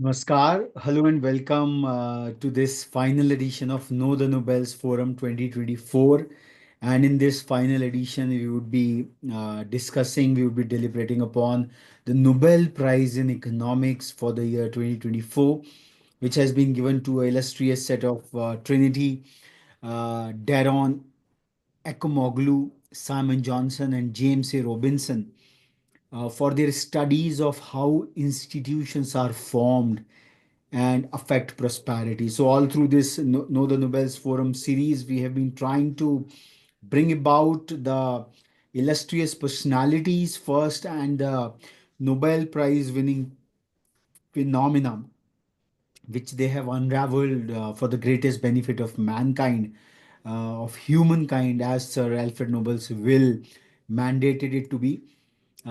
Namaskar, hello and welcome to this final edition of Know the Nobels Forum 2024. And in this final edition, we would be we would be deliberating upon the Nobel Prize in Economics for the year 2024, which has been given to an illustrious set of Trinity, Daron Acemoglu, Simon Johnson, and James A. Robinson for their studies of how institutions are formed and affect prosperity. So, all through this Know the Nobels Forum series, we have been trying to bring about the illustrious personalities first and the Nobel Prize winning phenomena which they have unraveled for the greatest benefit of mankind, of humankind, as Sir Alfred Nobel's will mandated it to be.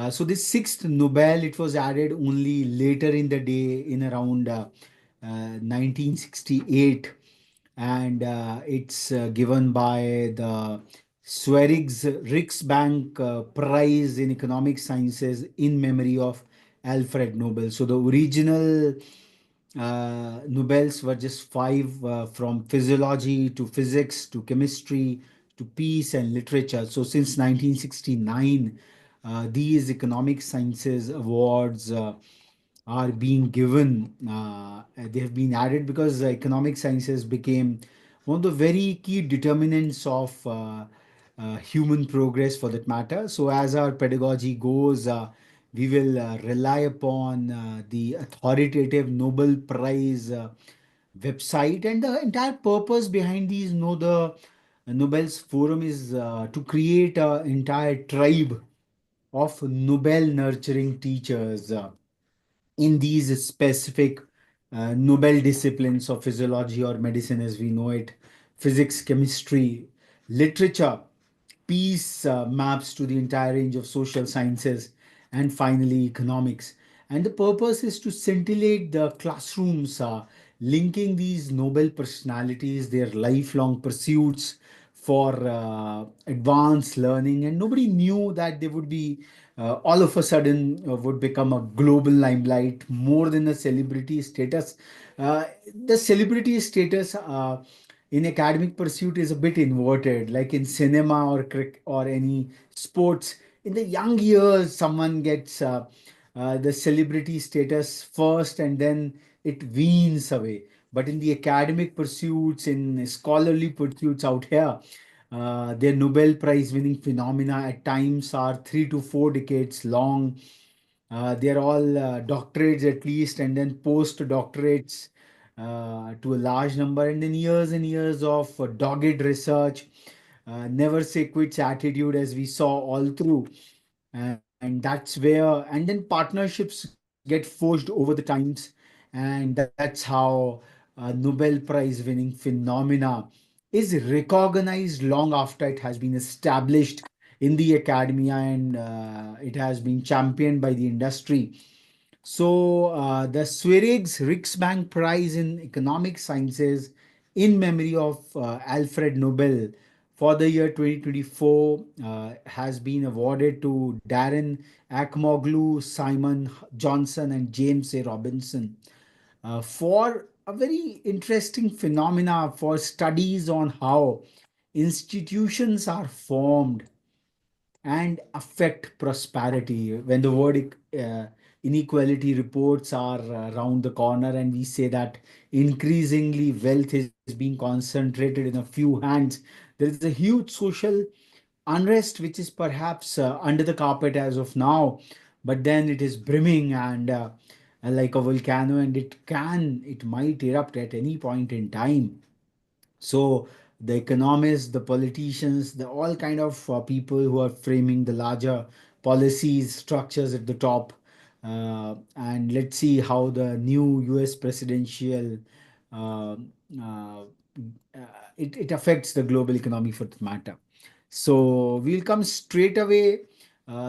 So this sixth Nobel, it was added only later in the day in around 1968, and it's given by the Swering's Riksbank Prize in Economic Sciences in memory of Alfred Nobel. So the original Nobels were just five, from physiology to physics to chemistry to peace and literature. So since 1969, these economic sciences awards are being given. They have been added because the economic sciences became one of the very key determinants of human progress for that matter. So as our pedagogy goes, we will rely upon the authoritative Nobel Prize website, and the entire purpose behind these know the Nobel's forum is to create an entire tribe of Nobel nurturing teachers in these specific Nobel disciplines of physiology or medicine as we know it, physics, chemistry, literature, peace maps to the entire range of social sciences, and finally economics. And the purpose is to scintillate the classrooms, linking these Nobel personalities, their lifelong pursuits for advanced learning. And nobody knew that they would be all of a sudden would become a global limelight more than a celebrity status. The celebrity status in academic pursuit is a bit inverted, like in cinema or or any sports. In the young years, someone gets the celebrity status first, and then it weans away. But in the academic pursuits, in scholarly pursuits out here, their Nobel Prize winning phenomena at times are 3 to 4 decades long. They're all doctorates at least, and then post doctorates to a large number, and then years and years of dogged research, never say quits attitude, as we saw all through. And that's where, and then partnerships get forged over the times, and that's how Nobel Prize winning phenomena is recognized long after it has been established in the academia, and it has been championed by the industry. So, the Swering's Riksbank Prize in Economic Sciences in memory of Alfred Nobel for the year 2024 has been awarded to Darren Acemoglu, Simon Johnson, and James A. Robinson for a very interesting phenomena for studies on how institutions are formed and affect prosperity. When the word inequality reports are around the corner, and we say that increasingly wealth is being concentrated in a few hands, there is a huge social unrest which is perhaps under the carpet as of now, but then it is brimming and like a volcano, and it might erupt at any point in time. So the economists, the politicians, the all kind of people who are framing the larger policies, structures at the top. And let's see how the new US presidential uh, uh, it affects the global economy for that matter. So we'll come straight away.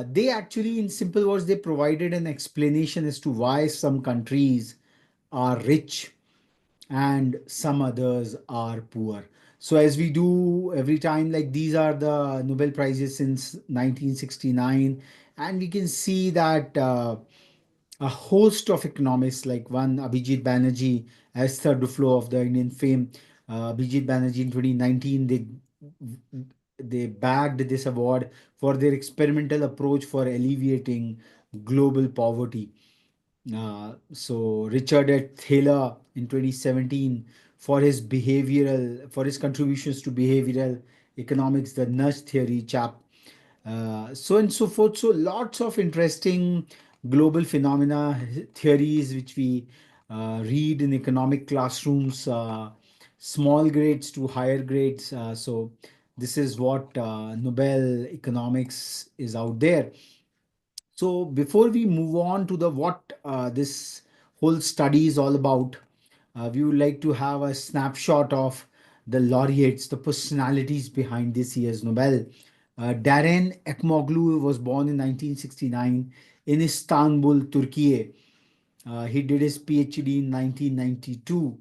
They actually, in simple words, they provided an explanation as to why some countries are rich and some others are poor. So as we do every time, like these are the Nobel Prizes since 1969, and we can see that a host of economists like one Abhijit Banerjee as third Duflo of the Indian fame. Abhijit Banerjee in 2019 they bagged this award for their experimental approach for alleviating global poverty. So Richard Thaler in 2017 for his contributions to behavioral economics, the nudge theory chap, so and so forth. So lots of interesting global phenomena theories which we read in economic classrooms, small grades to higher grades. So this is what Nobel economics is out there. So before we move on to the what this whole study is all about, we would like to have a snapshot of the laureates, the personalities behind this year's Nobel. Darren Ekmoglu was born in 1969 in Istanbul, Turkey. He did his PhD in 1992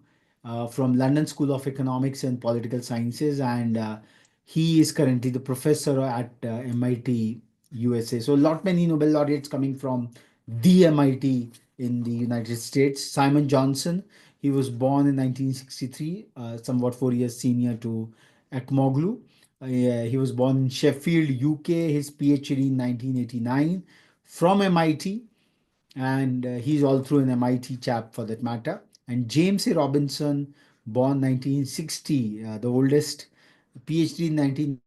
from London School of Economics and Political Sciences, and he is currently the professor at MIT, USA. So, a lot many Nobel laureates coming from the MIT in the United States. Simon Johnson, he was born in 1963, somewhat 4 years senior to Ekmoglu. Yeah, he was born in Sheffield, UK. His PhD in 1989 from MIT, and he's all through an MIT chap for that matter. And James A. Robinson, born 1960, the oldest, PhD in 1990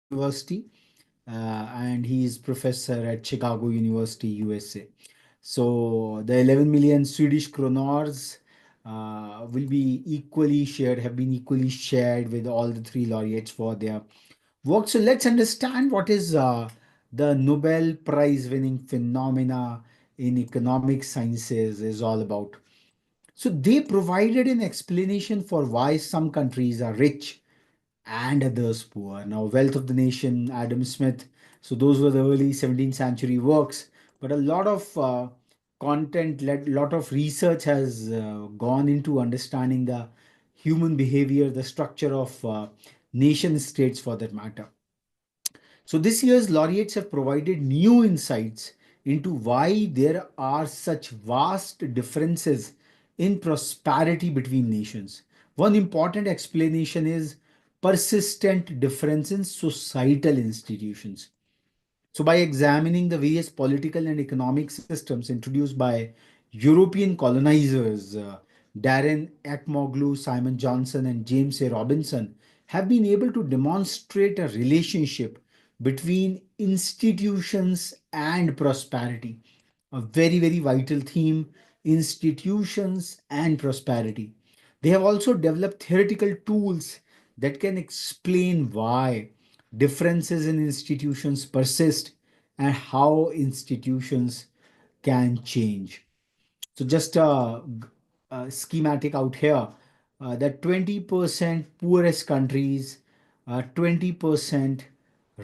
from Columbia University, and he is professor at Chicago University, USA. So the 11 million Swedish kronors will be equally shared, have been equally shared with all the three laureates for their work. So let's understand what is the Nobel Prize winning phenomena in economic sciences is all about. So they provided an explanation for why some countries are rich and others poor. Now, Wealth of the Nation, Adam Smith. So those were the early 17th century works. But a lot of lot of research has gone into understanding the human behavior, the structure of nation states for that matter. So this year's laureates have provided new insights into why there are such vast differences in prosperity between nations. One important explanation is persistent difference in societal institutions. So, by examining the various political and economic systems introduced by European colonizers, Darren Akmoglu, Simon Johnson, and James A. Robinson have been able to demonstrate a relationship between institutions and prosperity. A very, very vital theme, institutions and prosperity. They have also developed theoretical tools that can explain why differences in institutions persist and how institutions can change. So, just a schematic out here, that 20% poorest countries, 20%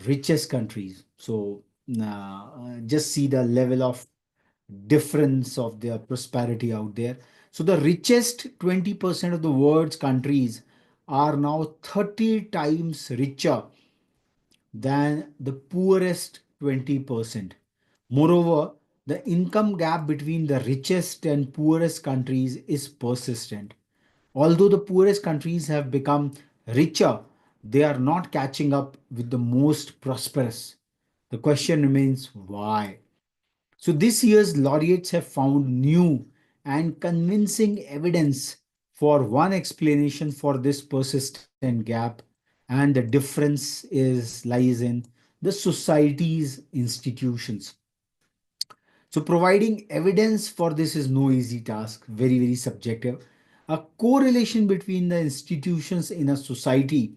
richest countries. So, just see the level of difference of their prosperity out there. So, the richest 20% of the world's countries are now 30 times richer than the poorest 20%. Moreover, the income gap between the richest and poorest countries is persistent. Although the poorest countries have become richer, they are not catching up with the most prosperous. The question remains why? So, this year's laureates have found new and convincing evidence for one explanation for this persistent gap, and the difference is lies in the society's institutions. So, providing evidence for this is no easy task, very, very subjective. A correlation between the institutions in a society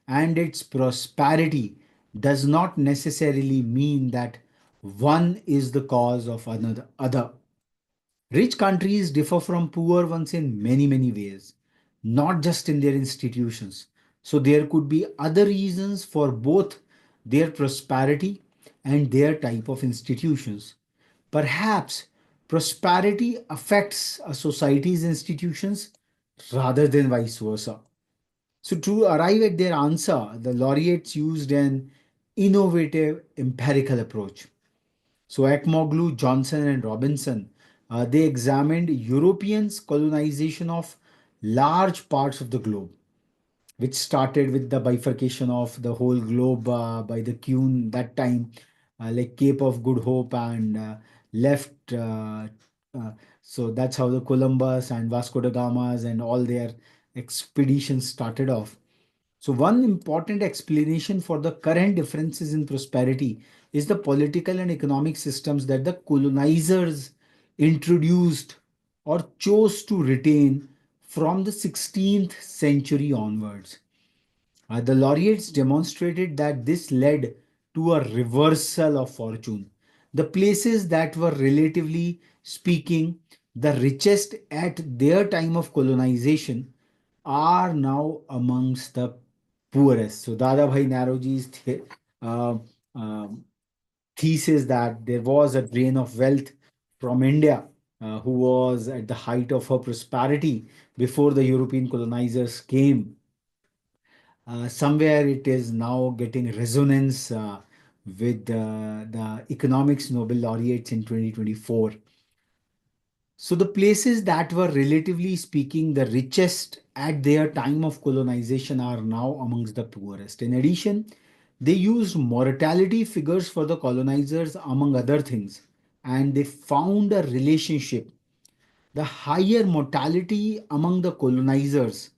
and its prosperity does not necessarily mean that one is the cause of another other. Rich countries differ from poor ones in many, many ways, not just in their institutions. So, there could be other reasons for both their prosperity and their type of institutions. Perhaps prosperity affects a society's institutions rather than vice versa. So, to arrive at their answer, the laureates used an innovative empirical approach. So Ekmoglu, Johnson, and Robinson, they examined Europeans' colonization of large parts of the globe, which started with the bifurcation of the whole globe by the Kuhn that time, like Cape of Good Hope, and left. Uh, so that's how the Columbus and Vasco da Gamas and all their expeditions started off. So, one important explanation for the current differences in prosperity is the political and economic systems that the colonizers introduced or chose to retain from the 16th century onwards. The laureates demonstrated that this led to a reversal of fortune. The places that were, relatively speaking, the richest at their time of colonization are now amongst the poorest. So, Dadabhai Naroji's uh, um thesis that there was a drain of wealth from India, who was at the height of her prosperity before the European colonizers came. Somewhere it is now getting resonance with the economics Nobel laureates in 2024. So the places that were, relatively speaking, the richest at their time of colonization are now amongst the poorest. In addition, they used mortality figures for the colonizers, among other things, and they found a relationship. The higher mortality among the colonizers,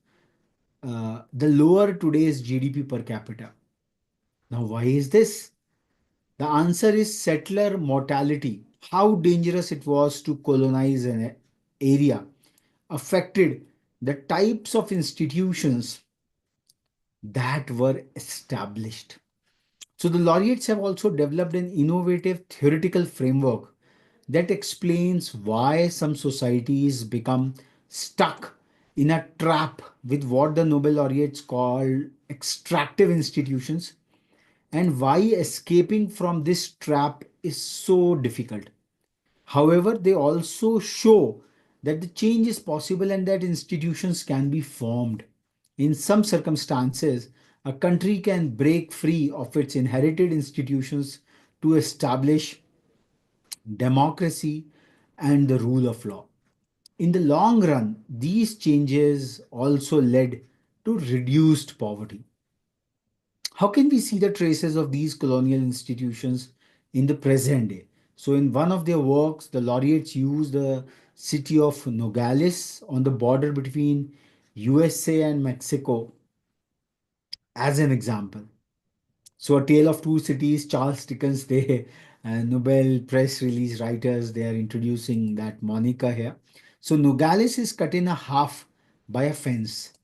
the lower today's GDP per capita. Now, why is this? The answer is settler mortality. How dangerous it was to colonize an area affected the types of institutions that were established. So, the laureates have also developed an innovative theoretical framework that explains why some societies become stuck in a trap with what the Nobel laureates call extractive institutions, and why escaping from this trap is so difficult. However, they also show that the change is possible and that institutions can be formed. In some circumstances, a country can break free of its inherited institutions to establish democracy and the rule of law. In the long run, these changes also led to reduced poverty. How can we see the traces of these colonial institutions in the present day? So, in one of their works, the laureates use the city of Nogales on the border between USA and Mexico as an example. So, A Tale of Two Cities, Charles Dickens, they Nobel press release writers, they are introducing that moniker here. So, Nogales is cut in a half by a fence.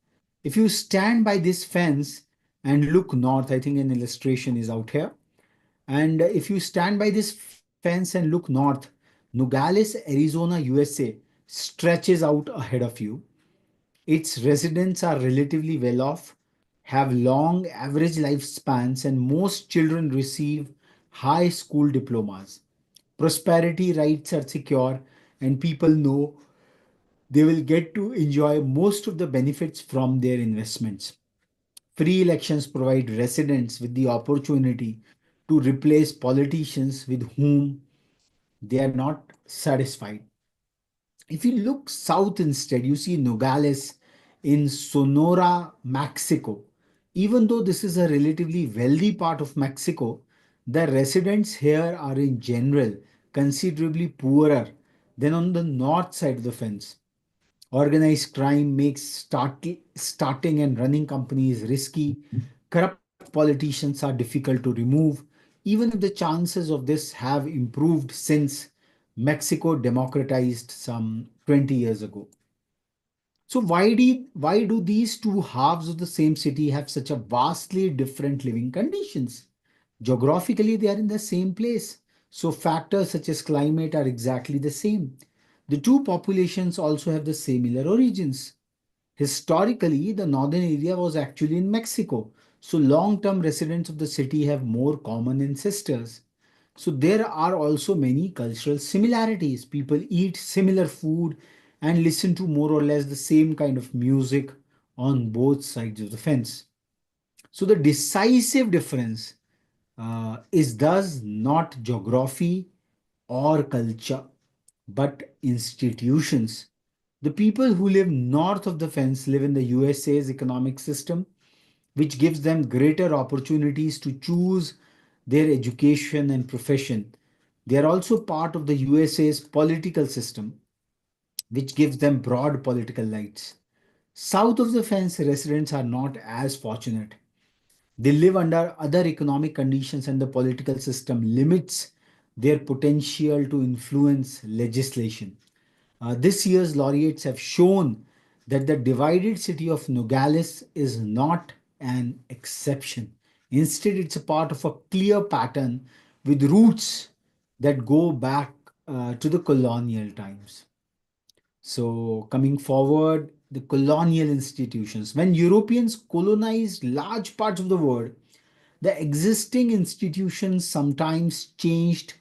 If you stand by this fence and look north, I think an illustration is out here. And if you stand by this fence and look north, Nogales, Arizona, USA stretches out ahead of you. Its residents are relatively well off, have long average lifespans, and most children receive high school diplomas. Prosperity rights are secure, and people know they will get to enjoy most of the benefits from their investments. Free elections provide residents with the opportunity to replace politicians with whom they are not satisfied. If you look south instead, you see Nogales in Sonora, Mexico. Even though this is a relatively wealthy part of Mexico, the residents here are in general considerably poorer than on the north side of the fence. Organized crime makes starting and running companies risky. Corrupt politicians are difficult to remove, even if the chances of this have improved since Mexico democratized some 20 years ago. So why do these two halves of the same city have such a vastly different living conditions? Geographically, they are in the same place. So factors such as climate are exactly the same. The two populations also have the similar origins. Historically, the northern area was actually in Mexico, so long term residents of the city have more common ancestors. So, there are also many cultural similarities. People eat similar food and listen to more or less the same kind of music on both sides of the fence. So, the decisive difference is thus not geography or culture, but institutions. The people who live north of the fence live in the USA's economic system, which gives them greater opportunities to choose their education and profession. They are also part of the USA's political system, which gives them broad political rights. South of the fence residents are not as fortunate. They live under other economic conditions, and the political system limits their potential to influence legislation. This year's laureates have shown that the divided city of Nogales is not an exception. Instead, it's a part of a clear pattern with roots that go back to the colonial times. So, coming forward, the colonial institutions. When Europeans colonized large parts of the world, the existing institutions sometimes changed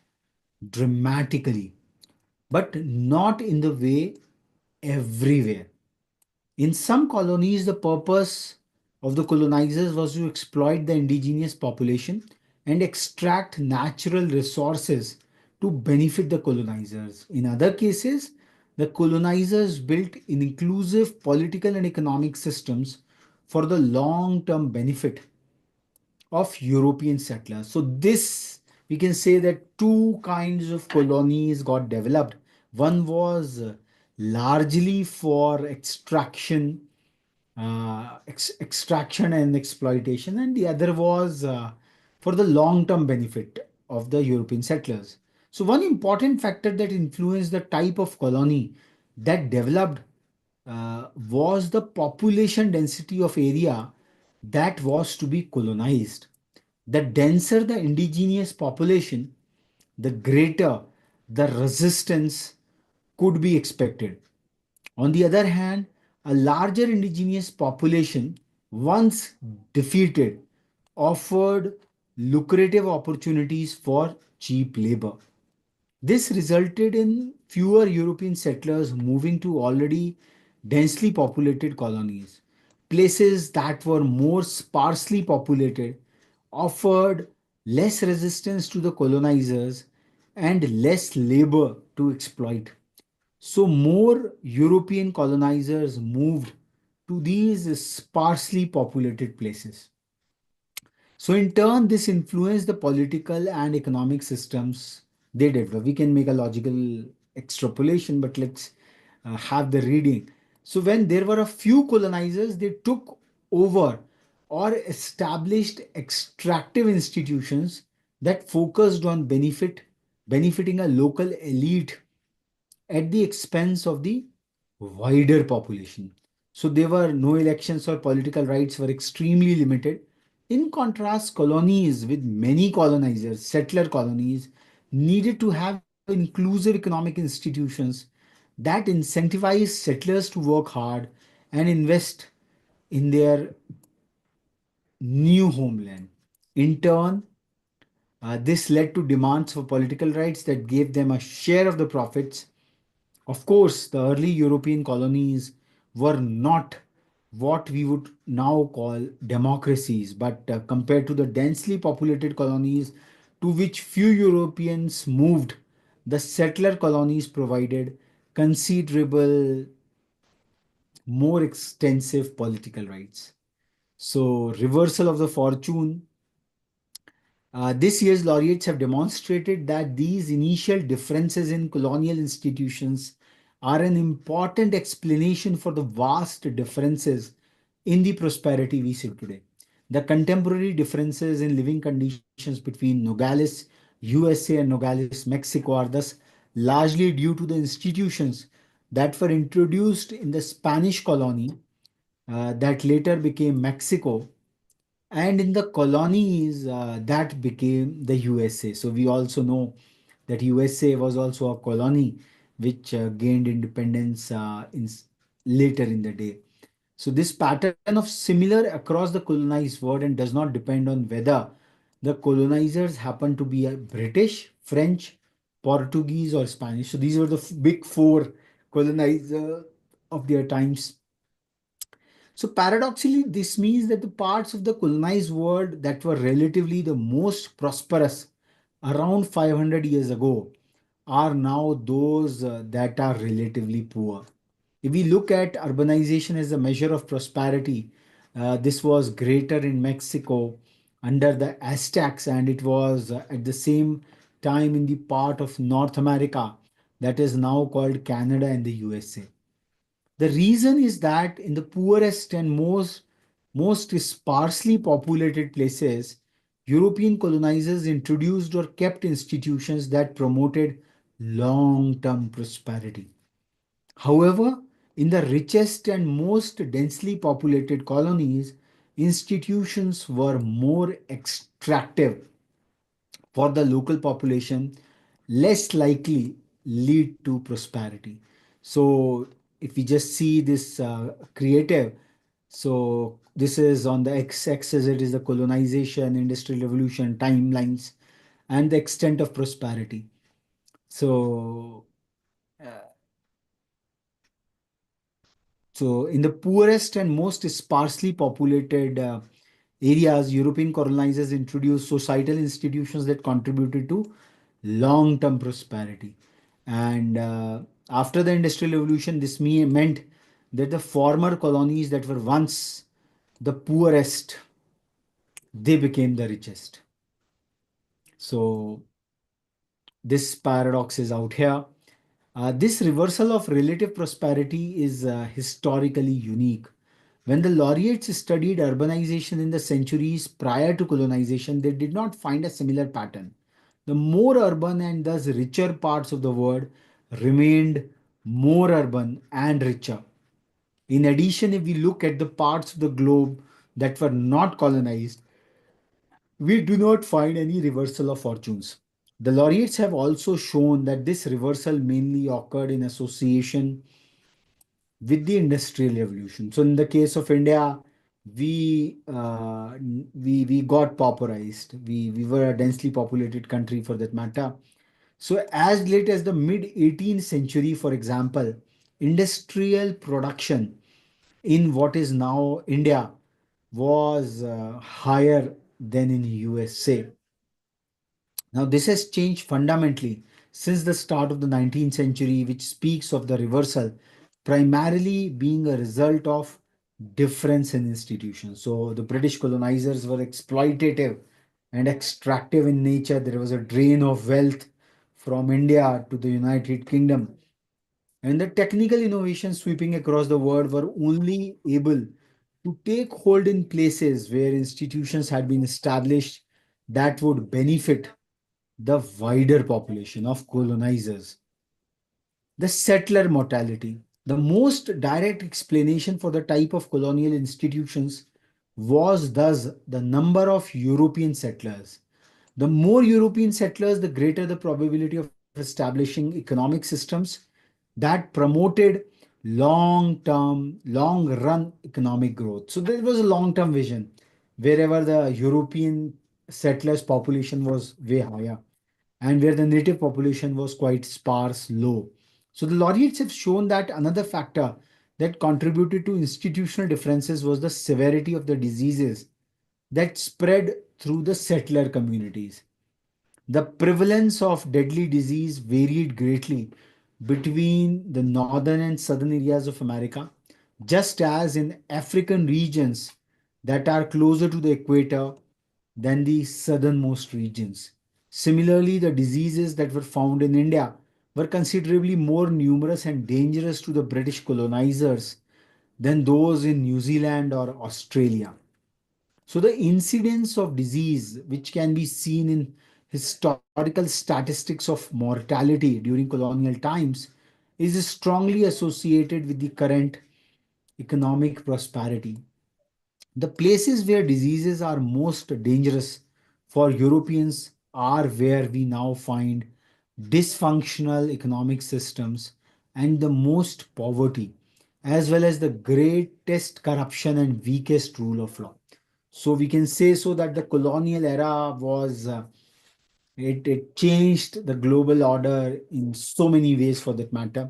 dramatically, but not in the way everywhere. In some colonies, the purpose of the colonizers was to exploit the indigenous population and extract natural resources to benefit the colonizers. In other cases, the colonizers built inclusive political and economic systems for the long term benefit of European settlers. So, this we can say that two kinds of colonies got developed. One was largely for extraction and exploitation, and the other was for the long term benefit of the European settlers. So, one important factor that influenced the type of colony that developed was the population density of area that was to be colonized. The denser the indigenous population, the greater the resistance could be expected. On the other hand, a larger indigenous population, once defeated, offered lucrative opportunities for cheap labor. This resulted in fewer European settlers moving to already densely populated colonies. Places that were more sparsely populated offered less resistance to the colonizers and less labor to exploit. So, more European colonizers moved to these sparsely populated places. So, in turn, this influenced the political and economic systems they developed. We can make a logical extrapolation, but let's have the reading. So, when there were a few colonizers, they took over or established extractive institutions that focused on benefiting a local elite at the expense of the wider population. So there were no elections or political rights were extremely limited. In contrast, colonies with many colonizers, settler colonies, needed to have inclusive economic institutions that incentivize settlers to work hard and invest in their new homeland. In turn, this led to demands for political rights that gave them a share of the profits. Of course, the early European colonies were not what we would now call democracies, but compared to the densely populated colonies to which few Europeans moved, the settler colonies provided considerable more extensive political rights. So, reversal of the fortune. This year's laureates have demonstrated that these initial differences in colonial institutions are an important explanation for the vast differences in the prosperity we see today. The contemporary differences in living conditions between Nogales, USA, and Nogales, Mexico, are thus largely due to the institutions that were introduced in the Spanish colony that later became Mexico, and in the colonies that became the USA. So we also know that USA was also a colony which gained independence later in the day. So this pattern of similar across the colonized world and does not depend on whether the colonizers happen to be British, French, Portuguese, or Spanish. So these were the big four colonizers of their times. So paradoxically, this means that the parts of the colonized world that were relatively the most prosperous around 500 years ago are now those that are relatively poor. If we look at urbanization as a measure of prosperity, this was greater in Mexico under the Aztecs, and it was at the same time in the part of North America that is now called Canada and the USA. The reason is that in the poorest and most sparsely populated places, European colonizers introduced or kept institutions that promoted long term prosperity. However, in the richest and most densely populated colonies, institutions were more extractive for the local population, less likely lead to prosperity. So, if we just see this creative, so this is on the x-axis, it is the colonization, industrial revolution, timelines, and the extent of prosperity. So, So, in the poorest and most sparsely populated areas, European colonizers introduced societal institutions that contributed to long term prosperity. And after the Industrial Revolution, this meant that the former colonies that were once the poorest, they became the richest. So, this paradox is out here. This reversal of relative prosperity is historically unique. When the laureates studied urbanization in the centuries prior to colonization, they did not find a similar pattern. The more urban and thus richer parts of the world remained more urban and richer. In addition, if we look at the parts of the globe that were not colonized, we do not find any reversal of fortunes. The laureates have also shown that this reversal mainly occurred in association with the industrial revolution. So, in the case of India, we got pauperized. We were a densely populated country for that matter. So, as late as the mid 18th century, for example, industrial production in what is now India was higher than in USA. Now, this has changed fundamentally since the start of the 19th century, which speaks of the reversal primarily being a result of difference in institutions. So, the British colonizers were exploitative and extractive in nature. There was a drain of wealth from India to the United Kingdom. And the technical innovations sweeping across the world were only able to take hold in places where institutions had been established that would benefit the wider population of colonizers. The settler mortality. The most direct explanation for the type of colonial institutions was thus the number of European settlers. The more European settlers, the greater the probability of establishing economic systems that promoted long term, long run economic growth. So there was a long term vision wherever the European settlers' population was way higher and where the native population was quite sparse, low. So the laureates have shown that another factor that contributed to institutional differences was the severity of the diseases that spread through the settler communities. The prevalence of deadly disease varied greatly between the northern and southern areas of America, just as in African regions that are closer to the equator than the southernmost regions. Similarly, the diseases that were found in India were considerably more numerous and dangerous to the British colonizers than those in New Zealand or Australia. So, the incidence of disease, which can be seen in historical statistics of mortality during colonial times, is strongly associated with the current economic prosperity. The places where diseases are most dangerous for Europeans are where we now find dysfunctional economic systems and the most poverty, as well as the greatest corruption and weakest rule of law. So we can say so that the colonial era was it changed the global order in so many ways for that matter.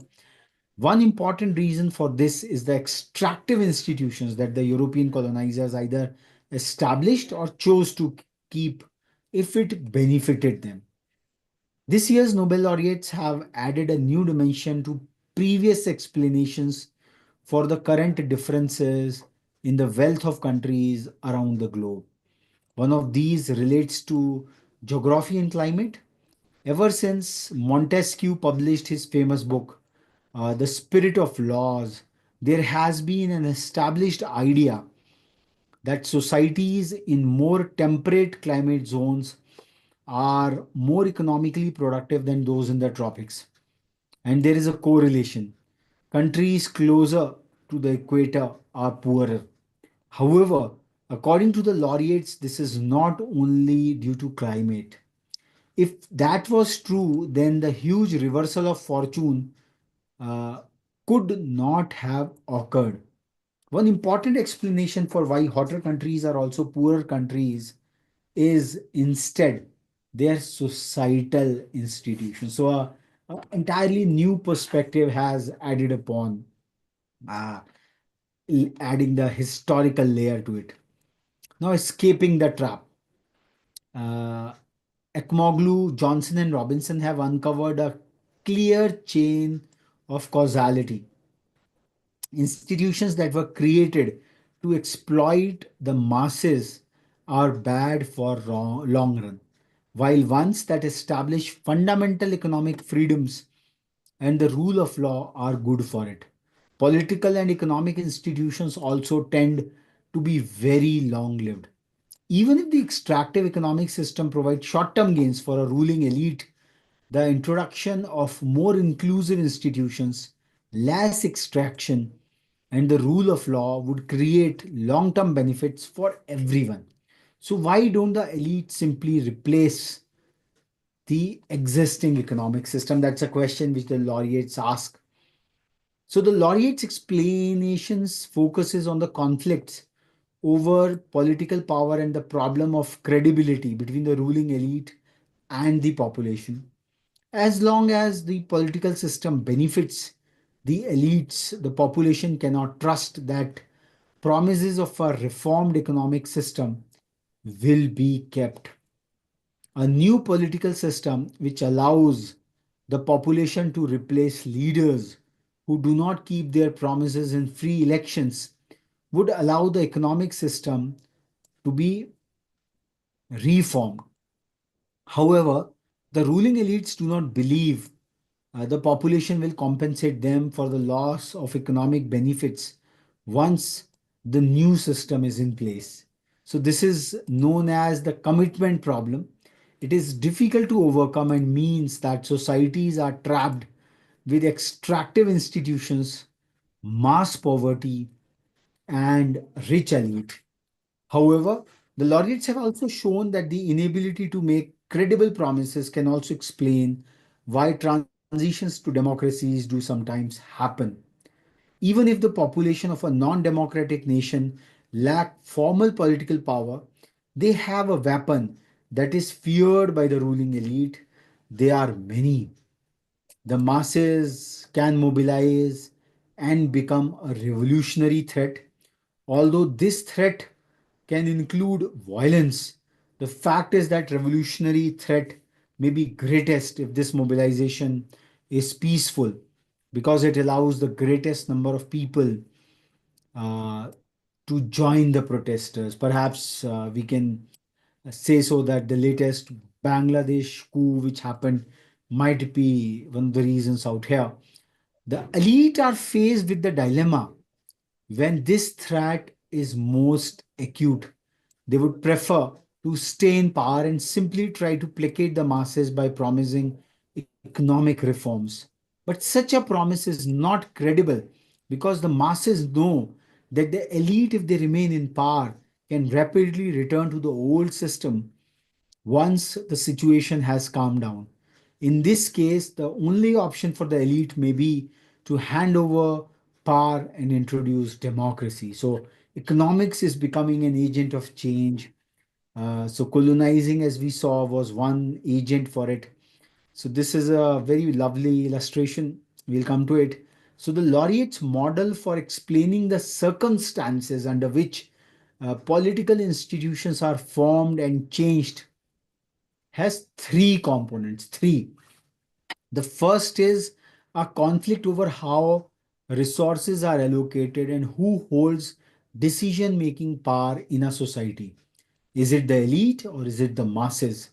One important reason for this is the extractive institutions that the European colonizers either established or chose to keep if it benefited them. This year's Nobel laureates have added a new dimension to previous explanations for the current differences in the wealth of countries around the globe. One of these relates to geography and climate. Ever since Montesquieu published his famous book, The Spirit of Laws, there has been an established idea that societies in more temperate climate zones are more economically productive than those in the tropics. And there is a correlation. Countries closer to the equator are poorer. However, according to the laureates, this is not only due to climate. If that was true, then the huge reversal of fortune uh, could not have occurred. One important explanation for why hotter countries are also poorer countries is instead their societal institutions. So, a entirely new perspective has added upon, uh, adding the historical layer to it. Now, escaping the trap. Uh, Ekmoglu, Johnson, and Robinson have uncovered a clear chain of causality. Institutions that were created to exploit the masses are bad for long run, while ones that establish fundamental economic freedoms and the rule of law are good for it. Political and economic institutions also tend to be very long lived. Even if the extractive economic system provides short term gains for a ruling elite, the introduction of more inclusive institutions, less extraction, and the rule of law would create long term benefits for everyone. So, why don't the elite simply replace the existing economic system? That's a question which the laureates ask. So, the laureates' explanations focuses on the conflicts over political power and the problem of credibility between the ruling elite and the population. As long as the political system benefits the elites, the population cannot trust that promises of a reformed economic system will be kept. A new political system which allows the population to replace leaders who do not keep their promises in free elections would allow the economic system to be reformed. However, the ruling elites do not believe the population will compensate them for the loss of economic benefits once the new system is in place. So, this is known as the commitment problem. It is difficult to overcome and means that societies are trapped with extractive institutions, mass poverty, and rich elite. However, the laureates have also shown that the inability to make credible promises can also explain why transitions to democracies do sometimes happen. Even if the population of a non democratic nation lack formal political power, they have a weapon that is feared by the ruling elite. They are many. The masses can mobilize and become a revolutionary threat. Although this threat can include violence, the fact is that revolutionary threat may be greatest if this mobilization is peaceful because it allows the greatest number of people uh, to join the protesters. Perhaps we can say so that the latest Bangladesh coup, which happened, might be one of the reasons out here. The elite are faced with the dilemma when this threat is most acute. They would prefer to stay in power and simply try to placate the masses by promising economic reforms. But such a promise is not credible because the masses know that the elite, if they remain in power, can rapidly return to the old system once the situation has calmed down. In this case, the only option for the elite may be to hand over power and introduce democracy. So, economics is becoming an agent of change. So, colonizing, as we saw, was one agent for it. So, this is a very lovely illustration. We'll come to it. So, the laureate's model for explaining the circumstances under which political institutions are formed and changed has three components. Three. The first is a conflict over how resources are allocated and who holds decision making power in a society. Is it the elite or is it the masses?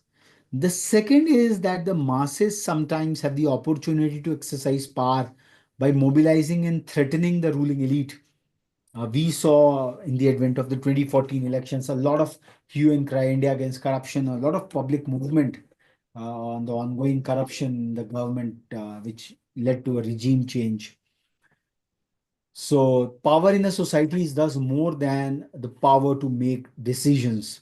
The second is that the masses sometimes have the opportunity to exercise power by mobilizing and threatening the ruling elite. We saw in the advent of the 2014 elections a lot of hue and cry, India against corruption, a lot of public movement on the ongoing corruption in the government, which led to a regime change. So, power in a society is thus more than the power to make decisions.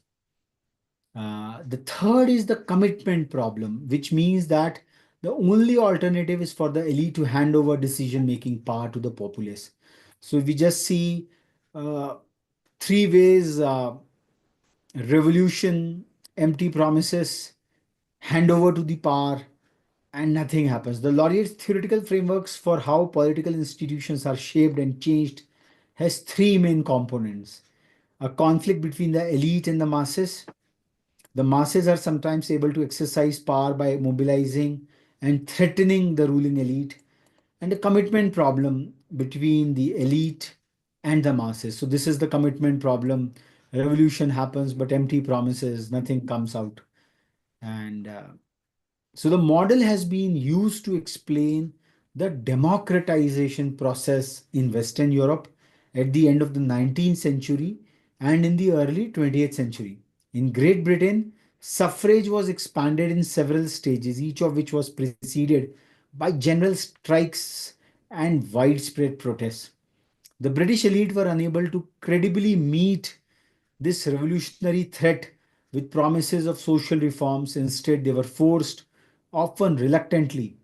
The third is the commitment problem, which means that the only alternative is for the elite to hand over decision making power to the populace. So we just see uh, three ways: revolution, empty promises, hand over to the power, and nothing happens. The laureate's theoretical frameworks for how political institutions are shaped and changed has three main components: a conflict between the elite and the masses. The masses are sometimes able to exercise power by mobilizing and threatening the ruling elite, and a commitment problem between the elite and the masses. So, this is the commitment problem. Revolution happens, but empty promises, nothing comes out. And so the model has been used to explain the democratization process in Western Europe at the end of the 19th century and in the early 20th century. In Great Britain, suffrage was expanded in several stages, each of which was preceded by general strikes and widespread protests. The British elite were unable to credibly meet this revolutionary threat with promises of social reforms. Instead, they were forced, often reluctantly,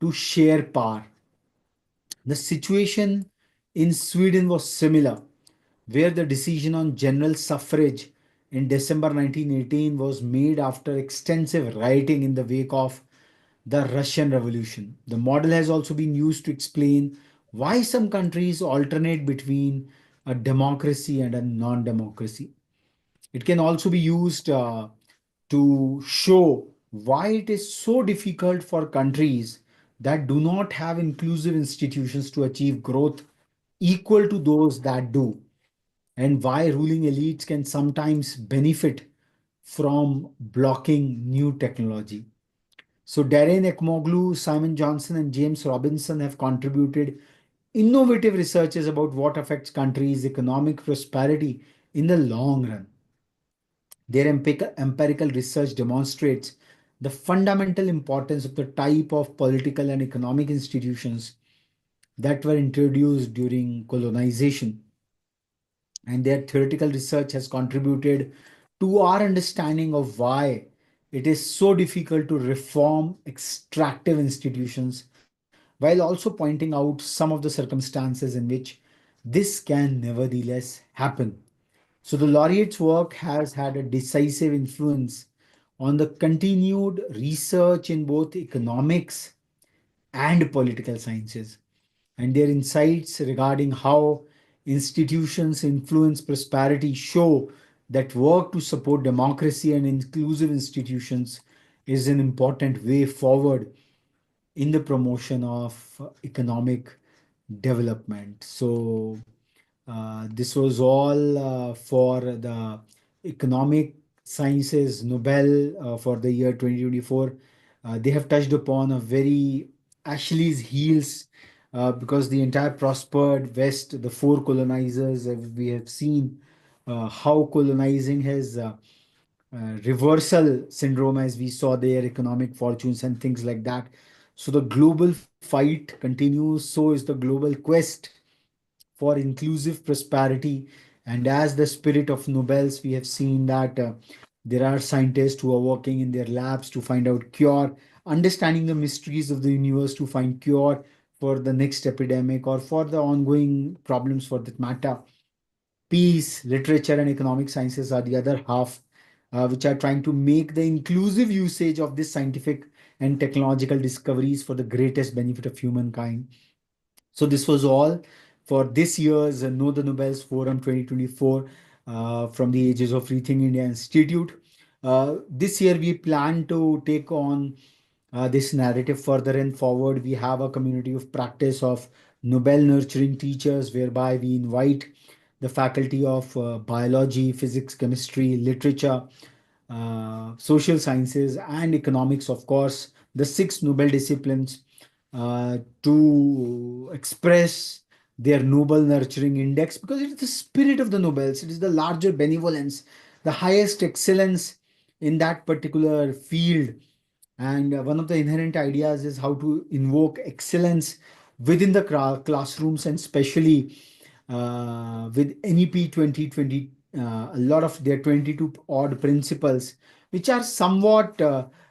to share power. The situation in Sweden was similar, where the decision on general suffrage in December 1918 was made after extensive rioting in the wake of the Russian Revolution. The model has also been used to explain why some countries alternate between a democracy and a non democracy. It can also be used to show why it is so difficult for countries that do not have inclusive institutions to achieve growth equal to those that do, and why ruling elites can sometimes benefit from blocking new technology. So, Darren Ekmoglu, Simon Johnson, and James Robinson have contributed innovative researches about what affects countries' economic prosperity in the long run. Their empirical research demonstrates the fundamental importance of the type of political and economic institutions that were introduced during colonization. And their theoretical research has contributed to our understanding of why it is so difficult to reform extractive institutions, while also pointing out some of the circumstances in which this can nevertheless happen. So the laureate's work has had a decisive influence on the continued research in both economics and political sciences, and their insights regarding how institutions influence prosperity show that work to support democracy and inclusive institutions is an important way forward in the promotion of economic development. So, this was all for the economic sciences Nobel for the year 2024. They have touched upon a very Achilles' heels because the entire prospered West, the four colonizers, we have seen how colonizing has reversal syndrome, as we saw their economic fortunes and things like that. So the global fight continues, so is the global quest for inclusive prosperity. And as the spirit of Nobels, we have seen that there are scientists who are working in their labs to find out cure, understanding the mysteries of the universe to find cure for the next epidemic or for the ongoing problems for that matter. Peace, literature, and economic sciences are the other half, which are trying to make the inclusive usage of this scientific and technological discoveries for the greatest benefit of humankind. So this was all for this year's Know the Nobels Forum 2024 from the Ages of Rethink India Institute. This year, we plan to take on this narrative further and forward. We have a community of practice of Nobel nurturing teachers, whereby we invite the faculty of biology, physics, chemistry, literature, social sciences, and economics, of course, the six Nobel disciplines, to express their noble nurturing index, because it is the spirit of the Nobels. It is the larger benevolence, the highest excellence in that particular field. And one of the inherent ideas is how to invoke excellence within the classrooms, and especially with NEP 2020, a lot of their 22 odd principles, which are somewhat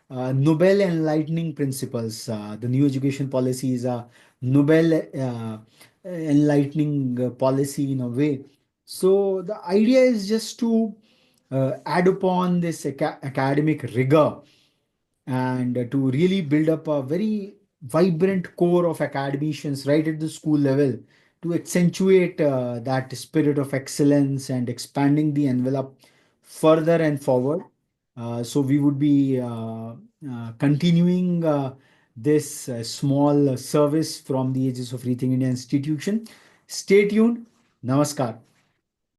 Nobel enlightening principles. The new education policy is a Nobel enlightening policy in a way. So the idea is just to add upon this academic rigor, and to really build up a very vibrant core of academicians right at the school level, to accentuate that spirit of excellence and expanding the envelope further and forward. So we would be continuing this small service from the Ages of Rethink India institution. Stay tuned. Namaskar.